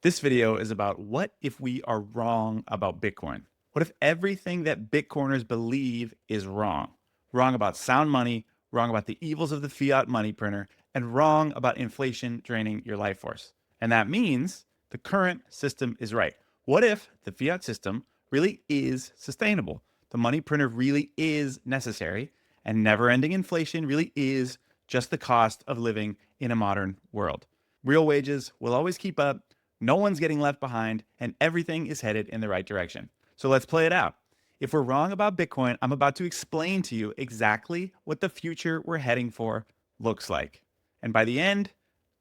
This video is about what if we are wrong about Bitcoin? What if everything that Bitcoiners believe is wrong? Wrong about sound money, wrong about the evils of the fiat money printer, and wrong about inflation draining your life force. And that means the current system is right. What if the fiat system really is sustainable? The money printer really is necessary, and never-ending inflation really is just the cost of living in a modern world. Real wages will always keep up. No one's getting left behind, and everything is headed in the right direction. So let's play it out. If we're wrong about Bitcoin, I'm about to explain to you exactly what the future we're heading for looks like. And by the end,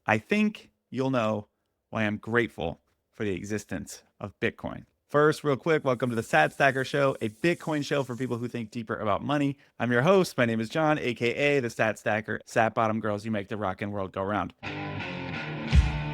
I think you'll know why I'm grateful for the existence of Bitcoin. First, real quick, welcome to the Sat Stacker Show, a Bitcoin show for people who think deeper about money. I'm your host. My name is John, aka the Sat Stacker. Sat bottom girls, you make the rockin' world go round.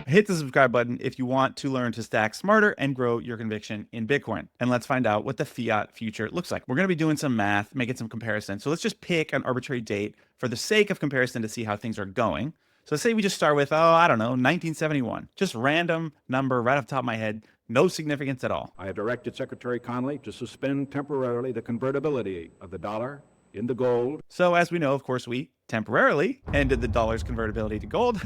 Hit the subscribe button if you want to learn to stack smarter and grow your conviction in Bitcoin. And let's find out what the fiat future looks like. We're going to be doing some math, making some comparisons. So let's just pick an arbitrary date for the sake of comparison to see how things are going. So let's say we just start with, I don't know, 1971. Just random number right off the top of my head. No significance at all. I have directed Secretary Connally to suspend temporarily the convertibility of the dollar into gold. So as we know, of course, we temporarily ended the dollar's convertibility to gold.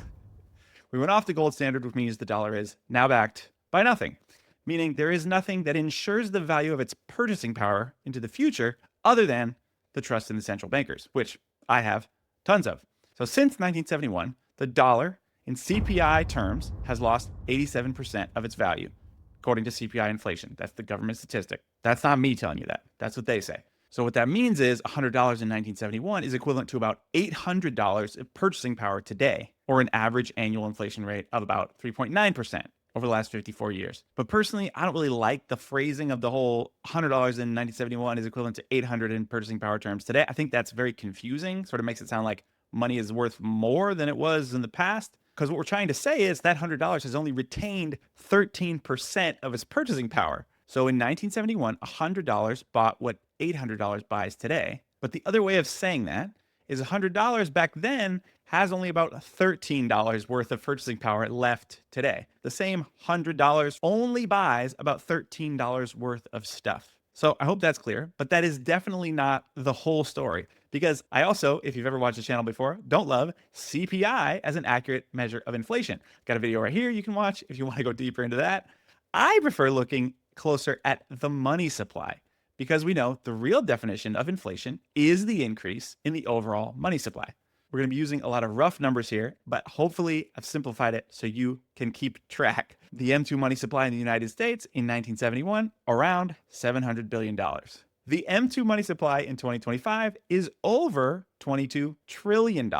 We went off the gold standard, which means the dollar is now backed by nothing, meaning there is nothing that ensures the value of its purchasing power into the future other than the trust in the central bankers, which I have tons of. So since 1971, the dollar in CPI terms has lost 87% of its value, according to CPI inflation. That's the government statistic. That's not me telling you that. That's what they say. So what that means is $100 in 1971 is equivalent to about $800 of purchasing power today, or an average annual inflation rate of about 3.9% over the last 54 years. But personally, I don't really like the phrasing of the whole $100 in 1971 is equivalent to 800 in purchasing power terms today. I think that's very confusing, sort of makes it sound like money is worth more than it was in the past. Because what we're trying to say is that $100 has only retained 13% of its purchasing power. So in 1971, $100 bought what $800 buys today. But the other way of saying that is $100 back then has only about $13 worth of purchasing power left today. The same $100 only buys about $13 worth of stuff. So I hope that's clear, but that is definitely not the whole story, because I also, if you've ever watched the channel before, don't love CPI as an accurate measure of inflation. Got a video right here you can watch if you want to go deeper into that. I prefer looking closer at the money supply, because we know the real definition of inflation is the increase in the overall money supply. We're going to be using a lot of rough numbers here, but hopefully I've simplified it so you can keep track. The M2 money supply in the United States in 1971, around $700 billion. The M2 money supply in 2025 is over $22 trillion,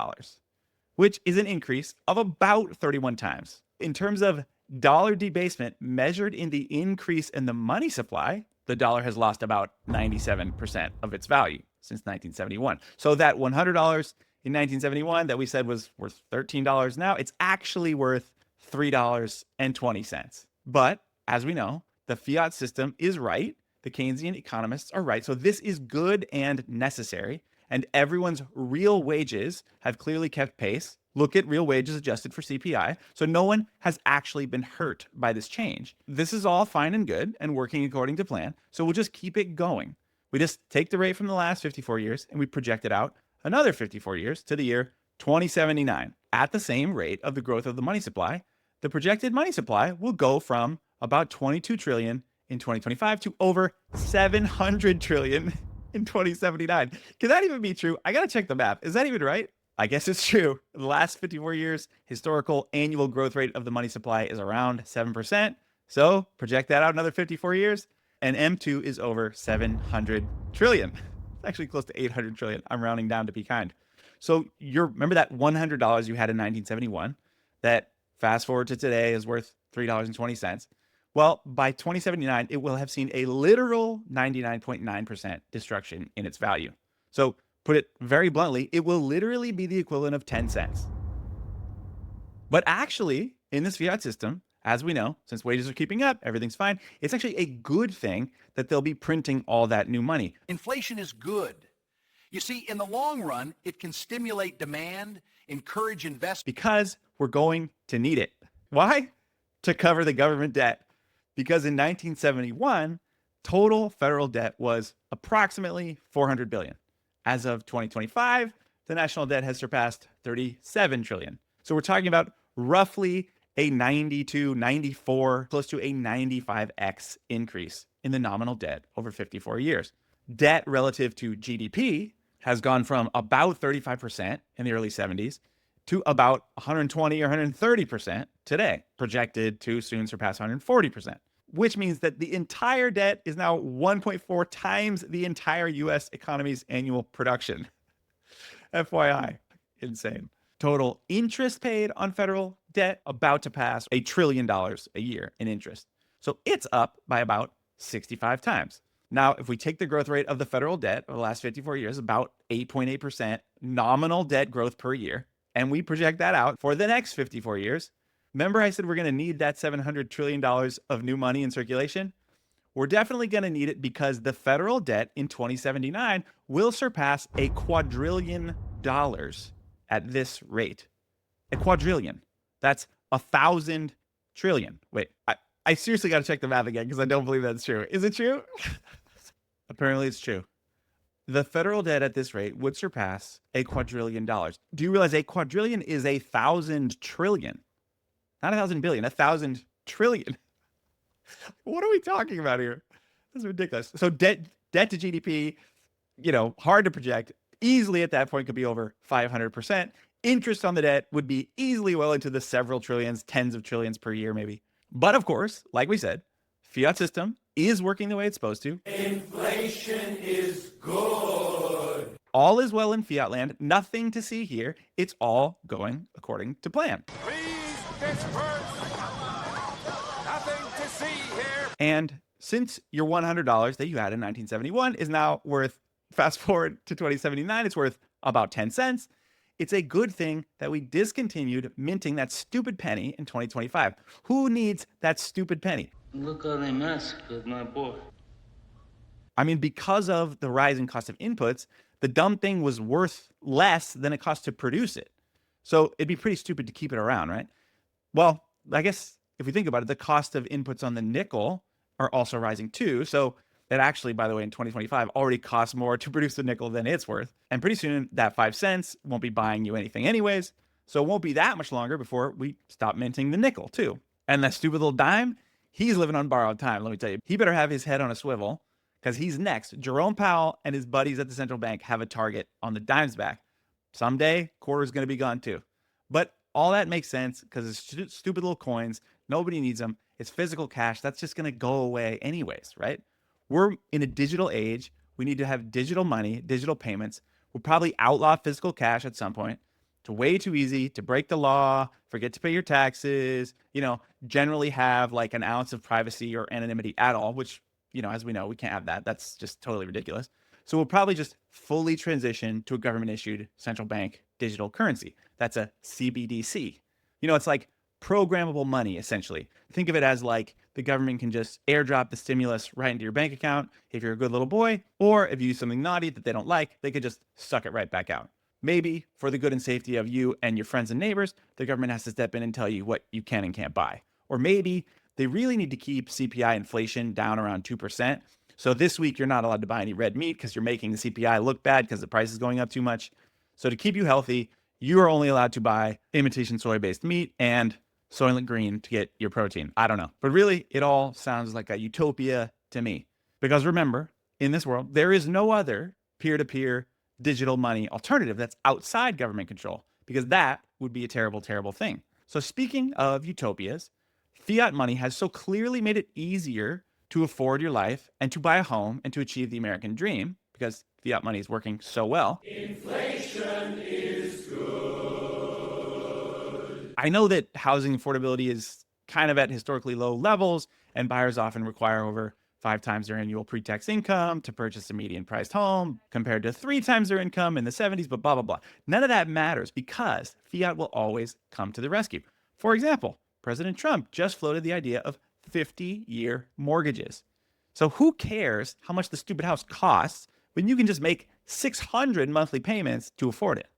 which is an increase of about 31 times. In terms of dollar debasement measured in the increase in the money supply, the dollar has lost about 97% of its value since 1971. So that $100 in 1971 that we said was worth $13 now, it's actually worth $3.20. But as we know, the fiat system is right. The Keynesian economists are right. So this is good and necessary. And everyone's real wages have clearly kept pace. Look at real wages adjusted for CPI. So no one has actually been hurt by this change. This is all fine and good and working according to plan. So we'll just keep it going. We just take the rate from the last 54 years and we project it out another 54 years to the year 2079. At the same rate of the growth of the money supply, the projected money supply will go from about 22 trillion in 2025 to over 700 trillion in 2079. Can that even be true? I gotta check the math. Is that even right? I guess it's true. The last 54 years, historical annual growth rate of the money supply is around 7%. So project that out another 54 years, and M2 is over 700 trillion. It's actually close to 800 trillion. I'm rounding down to be kind. So remember that $100 you had in 1971 that fast forward to today is worth $3.20. Well, by 2079, it will have seen a literal 99.9% destruction in its value. So put it very bluntly, it will literally be the equivalent of 10 cents. But actually, in this fiat system, as we know, since wages are keeping up, everything's fine, it's actually a good thing that they'll be printing all that new money. Inflation is good. You see, in the long run, it can stimulate demand, encourage investment. Because we're going to need it. Why? to cover the government debt, because in 1971, total federal debt was approximately 400 billion. As of 2025, the national debt has surpassed 37 trillion. So we're talking about roughly a 92, 94, close to a 95x increase in the nominal debt over 54 years. Debt relative to GDP has gone from about 35% in the early 70s to about 120 or 130% today, projected to soon surpass 140%, which means that the entire debt is now 1.4 times the entire US economy's annual production. FYI, insane. Total interest paid on federal debt about to pass $1 trillion a year in interest. So it's up by about 65 times. Now, if we take the growth rate of the federal debt over the last 54 years, about 8.8% nominal debt growth per year, and we project that out for the next 54 years, remember I said we're going to need that $700 trillion of new money in circulation? We're definitely going to need it because the federal debt in 2079 will surpass $1 quadrillion at this rate. A quadrillion. That's 1,000 trillion. Wait, I seriously got to check the math again because I don't believe that's true. Is it true? Apparently it's true. The federal debt at this rate would surpass $1 quadrillion. Do you realize a quadrillion is 1,000 trillion? Not 1,000 billion, 1,000 trillion. What are we talking about here? This is ridiculous. So debt to GDP, hard to project. Easily at that point could be over 500%. Interest on the debt would be easily well into the several trillions, tens of trillions per year maybe. But of course, like we said, fiat system is working the way it's supposed to. Inflation is good. All is well in fiat land. Nothing to see here. It's all going according to plan. Please disperse. Nothing to see here. And since your $100 that you had in 1971 is now worth, fast forward to 2079, it's worth about 10 cents. It's a good thing that we discontinued minting that stupid penny in 2025. Who needs that stupid penny? Look how they mess with my boy. I mean, because of the rising cost of inputs, the dumb thing was worth less than it cost to produce it. So it'd be pretty stupid to keep it around, right? Well, I guess if we think about it, the cost of inputs on the nickel are also rising too. So it actually, by the way, in 2025 already costs more to produce the nickel than it's worth. And pretty soon that 5 cents won't be buying you anything anyways. So it won't be that much longer before we stop minting the nickel too. And that stupid little dime, he's living on borrowed time, let me tell you. He better have his head on a swivel because he's next. Jerome Powell and his buddies at the central bank have a target on the dime's back. Someday, quarter's going to be gone too. But all that makes sense because it's stupid little coins. Nobody needs them. It's physical cash. That's just going to go away anyways, right? We're in a digital age. We need to have digital money, digital payments. We'll probably outlaw physical cash at some point. It's way too easy to break the law, forget to pay your taxes, generally have like an ounce of privacy or anonymity at all, which, as we know, we can't have that. That's just totally ridiculous. So we'll probably just fully transition to a government issued central bank digital currency. That's a CBDC. It's like programmable money, essentially. Think of it as like the government can just airdrop the stimulus right into your bank account if you're a good little boy, or if you do something naughty that they don't like, they could just suck it right back out. Maybe for the good and safety of you and your friends and neighbors, the government has to step in and tell you what you can and can't buy. Or maybe they really need to keep CPI inflation down around 2%. So this week, you're not allowed to buy any red meat because you're making the CPI look bad because the price is going up too much. So to keep you healthy, you are only allowed to buy imitation soy-based meat and Soylent Green to get your protein. I don't know. But really, it all sounds like a utopia to me. Because remember, in this world, there is no other peer-to-peer digital money alternative that's outside government control, because that would be a terrible, terrible thing. So speaking of utopias, fiat money has so clearly made it easier to afford your life and to buy a home and to achieve the American dream, because fiat money is working so well. Inflation is good. I know that housing affordability is kind of at historically low levels, and buyers often require over 5 times their annual pre-tax income to purchase a median-priced home, compared to 3 times their income in the 70s, but blah, blah, blah. None of that matters because fiat will always come to the rescue. For example, President Trump just floated the idea of 50-year mortgages. So who cares how much the stupid house costs when you can just make 600 monthly payments to afford it?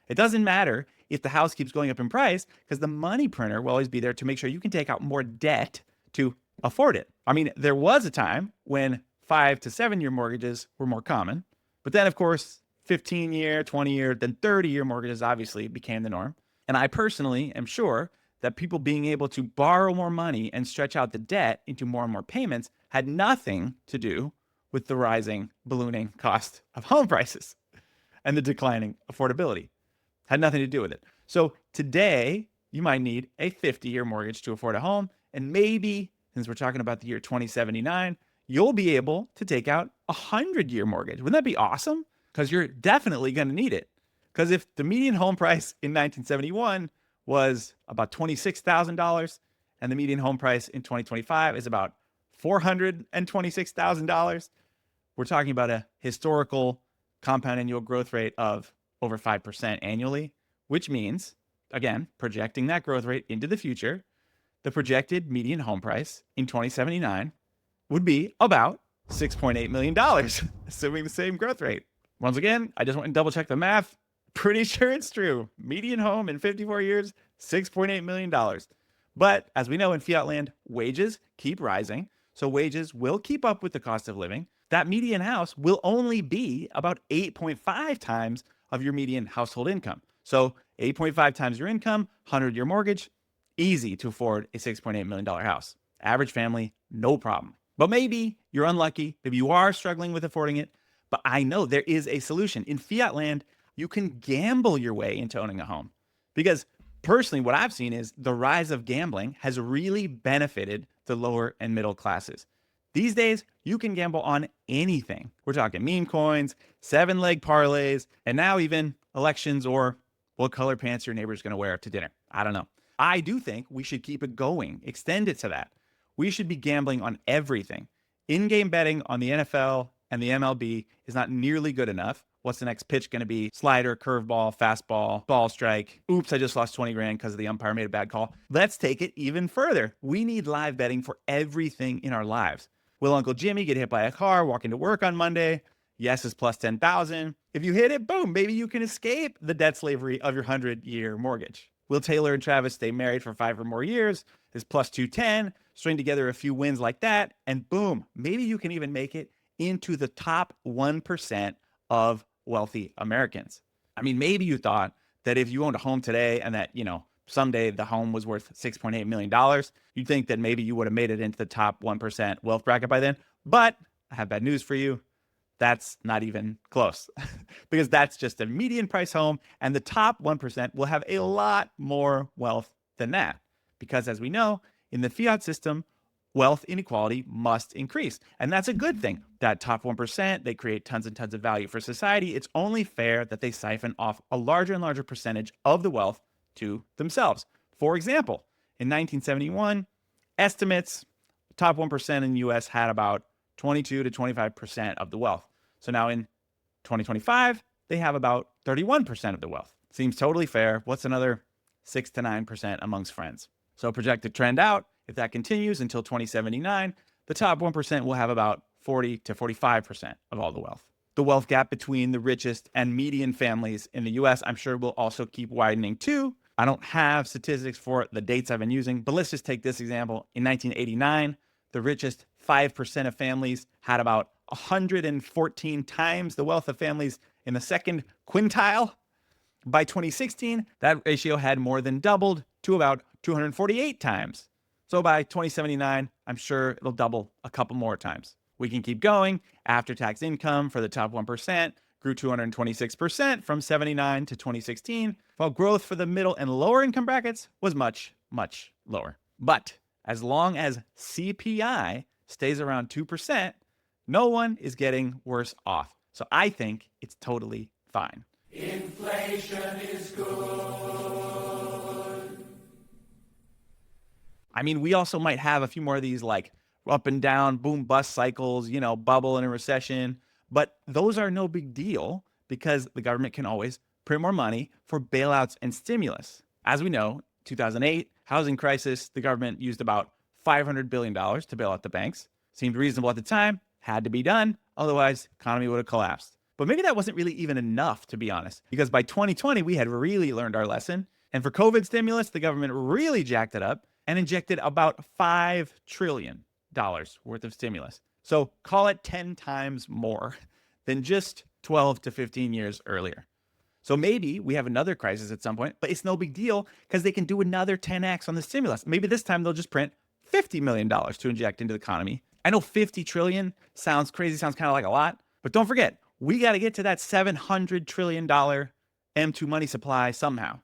It doesn't matter if the house keeps going up in price, because the money printer will always be there to make sure you can take out more debt to afford it. I mean, there was a time when 5 to 7 year mortgages were more common, but then of course, 15-year, 20-year, then 30-year mortgages obviously became the norm. And I personally am sure that people being able to borrow more money and stretch out the debt into more and more payments had nothing to do with the rising, ballooning cost of home prices and the declining affordability. Had nothing to do with it. So today, you might need a 50-year mortgage to afford a home. And maybe, since we're talking about the year 2079, you'll be able to take out a 100-year mortgage. Wouldn't that be awesome? Because you're definitely going to need it. Because if the median home price in 1971 was about $26,000 and the median home price in 2025 is about $426,000, we're talking about a historical compound annual growth rate of over 5% annually, which means, again, projecting that growth rate into the future, the projected median home price in 2079 would be about $6.8 million, assuming the same growth rate. Once again, I just went and double checked the math. Pretty sure it's true. Median home in 54 years, $6.8 million. But as we know in fiat land, wages keep rising. So wages will keep up with the cost of living. That median house will only be about 8.5 times of your median household income. So 8.5 times your income, 100-year mortgage, easy to afford a $6.8 million house. Average family, no problem. But maybe you're unlucky. Maybe you are struggling with affording it. But I know there is a solution. In fiat land, you can gamble your way into owning a home. Because personally, what I've seen is the rise of gambling has really benefited the lower and middle classes. These days, you can gamble on anything. We're talking meme coins, 7-leg parlays, and now even elections or what color pants your neighbor's going to wear to dinner. I don't know. I do think we should keep it going, extend it to that. We should be gambling on everything. In-game betting on the NFL and the MLB is not nearly good enough. What's the next pitch going to be? Slider, curveball, fastball, ball strike. Oops, I just lost 20 grand because the umpire made a bad call. Let's take it even further. We need live betting for everything in our lives. Will Uncle Jimmy get hit by a car walking to work on Monday? Yes is plus 10,000. If you hit it, boom, maybe you can escape the debt slavery of your 100-year mortgage. Will Taylor and Travis stay married for 5 or more years? Is plus 210. String together a few wins like that, and boom, maybe you can even make it into the top 1% of wealthy Americans. I mean, maybe you thought that if you owned a home today and that, someday the home was worth $6.8 million, you'd think that maybe you would have made it into the top 1% wealth bracket by then. But I have bad news for you. That's not even close because that's just a median price home, and the top 1% will have a lot more wealth than that. Because as we know, in the fiat system, wealth inequality must increase. And that's a good thing. That top 1%, they create tons and tons of value for society. It's only fair that they siphon off a larger and larger percentage of the wealth to themselves. For example, in 1971, estimates, top 1% in the US had about 22 to 25% of the wealth. So now in 2025, they have about 31% of the wealth. Seems totally fair. What's another 6 to 9% amongst friends? So projected trend out, if that continues until 2079, the top 1% will have about 40 to 45% of all the wealth. The wealth gap between the richest and median families in the US, I'm sure will also keep widening too. I don't have statistics for the dates I've been using, but let's just take this example. In 1989, the richest 5% of families had about 114 times the wealth of families in the second quintile. By 2016, that ratio had more than doubled to about 248 times. So by 2079, I'm sure it'll double a couple more times. We can keep going. After-tax income for the top 1% grew 226% from 79 to 2016, while growth for the middle and lower income brackets was much, much lower. But as long as CPI stays around 2%, no one is getting worse off. So I think it's totally fine. Inflation is good. I mean, we also might have a few more of these like up and down, boom, bust cycles, bubble in a recession. But those are no big deal because the government can always print more money for bailouts and stimulus. As we know, 2008, housing crisis, the government used about $500 billion to bail out the banks. Seemed reasonable at the time, had to be done. Otherwise, economy would have collapsed. But maybe that wasn't really even enough, to be honest, because by 2020, we had really learned our lesson. And for COVID stimulus, the government really jacked it up and injected about $5 trillion worth of stimulus. So call it 10 times more than just 12 to 15 years earlier. So maybe we have another crisis at some point, but it's no big deal because they can do another 10x on the stimulus. Maybe this time they'll just print $50 million to inject into the economy. I know 50 trillion sounds crazy, sounds kind of like a lot, but don't forget, we got to get to that $700 trillion M2 money supply somehow.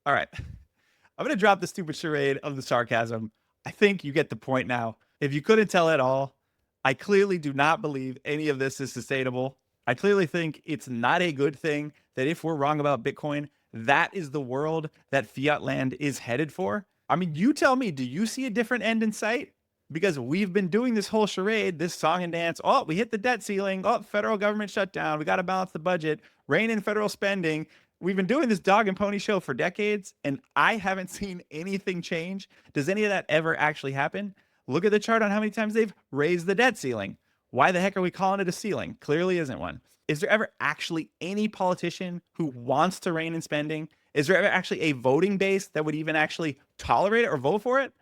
All right, I'm going to drop the stupid charade of the sarcasm. I think you get the point now. If you couldn't tell at all, I clearly do not believe any of this is sustainable. I clearly think it's not a good thing that if we're wrong about Bitcoin, that is the world that fiat land is headed for. I mean, you tell me, do you see a different end in sight? Because we've been doing this whole charade, this song and dance. Oh, we hit the debt ceiling. Oh, federal government shutdown. We got to balance the budget, rein in federal spending. We've been doing this dog and pony show for decades, and I haven't seen anything change. Does any of that ever actually happen? Look at the chart on how many times they've raised the debt ceiling. Why the heck are we calling it a ceiling? Clearly isn't one. Is there ever actually any politician who wants to rein in spending? Is there ever actually a voting base that would even actually tolerate it or vote for it?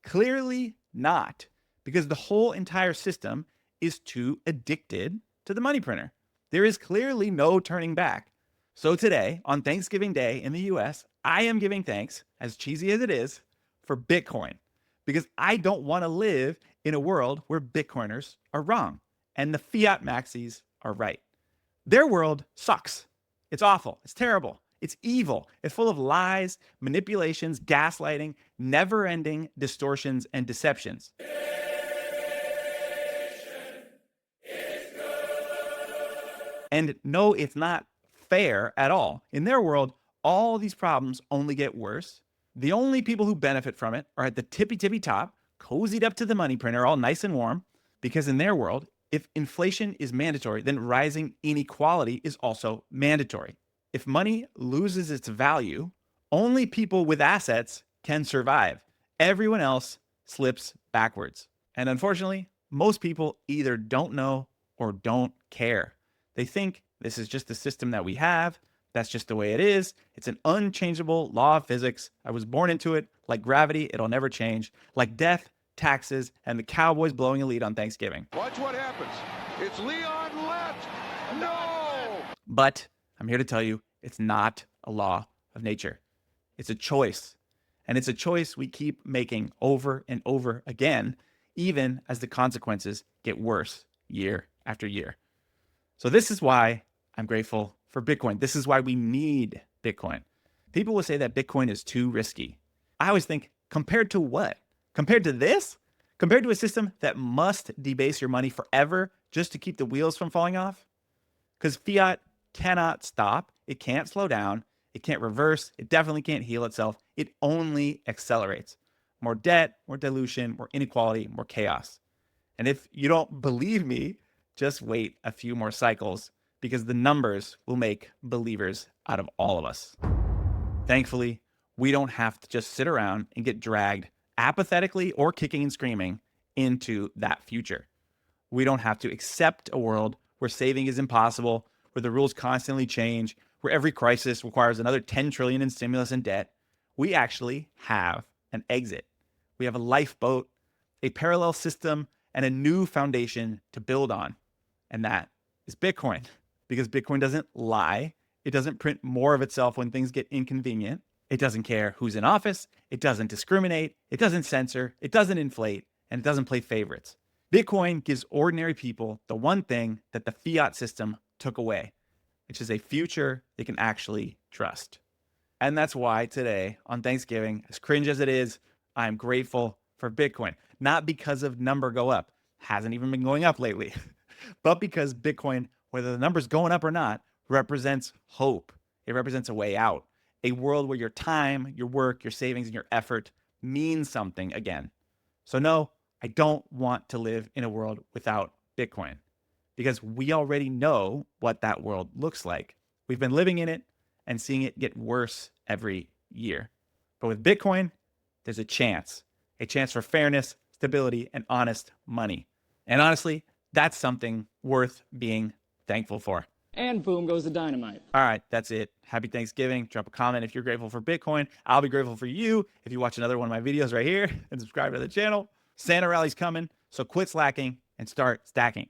Clearly not, because the whole entire system is too addicted to the money printer. There is clearly no turning back. So today, on Thanksgiving Day in the US, I am giving thanks, as cheesy as it is, for Bitcoin, because I don't want to live in a world where Bitcoiners are wrong and the fiat maxis are right. Their world sucks. It's awful. It's terrible. It's evil. It's full of lies, manipulations, gaslighting, never-ending distortions and deceptions. And no, it's not fair at all. In their world, all these problems only get worse. The only people who benefit from it are at the tippy top, cozied up to the money printer, all nice and warm, because in their world, if inflation is mandatory, then rising inequality is also mandatory. If money loses its value, only people with assets can survive. Everyone else slips backwards. And unfortunately, most people either don't know or don't care. They think this is just the system that we have. That's just the way it is. It's an unchangeable law of physics. I was born into it. Like gravity, it'll never change. Like death, taxes, and the Cowboys blowing a lead on Thanksgiving. Watch what happens. It's Leon left. No! But I'm here to tell you, it's not a law of nature. It's a choice. And it's a choice we keep making over and over again, even as the consequences get worse year after year. So this is why I'm grateful for Bitcoin. This is why we need Bitcoin. People will say that Bitcoin is too risky. I always think, compared to what? Compared to this? Compared to a system that must debase your money forever just to keep the wheels from falling off? Because fiat cannot stop. It can't slow down. It can't reverse. It definitely can't heal itself. It only accelerates. More debt, more dilution, more inequality, more chaos. And if you don't believe me, just wait a few more cycles, because the numbers will make believers out of all of us. Thankfully, we don't have to just sit around and get dragged apathetically or kicking and screaming into that future. We don't have to accept a world where saving is impossible, where the rules constantly change, where every crisis requires another 10 trillion in stimulus and debt. We actually have an exit. We have a lifeboat, a parallel system, and a new foundation to build on. And that is Bitcoin. Because Bitcoin doesn't lie. It doesn't print more of itself when things get inconvenient. It doesn't care who's in office. It doesn't discriminate. It doesn't censor. It doesn't inflate. And it doesn't play favorites. Bitcoin gives ordinary people the one thing that the fiat system took away, which is a future they can actually trust. And that's why today, on Thanksgiving, as cringe as it is, I'm grateful for Bitcoin. Not because of number go up. Hasn't even been going up lately. But because Bitcoin, whether the number's going up or not, represents hope. It represents a way out. A world where your time, your work, your savings, and your effort means something again. So no, I don't want to live in a world without Bitcoin, because we already know what that world looks like. We've been living in it and seeing it get worse every year. But with Bitcoin, there's a chance for fairness, stability, and honest money. And honestly, that's something worth being thankful for. And boom goes the dynamite. All right, that's it. Happy Thanksgiving. Drop a comment if you're grateful for Bitcoin. I'll be grateful for you if you watch another one of my videos right here and subscribe to the channel. Santa rally's coming, so quit slacking and start stacking.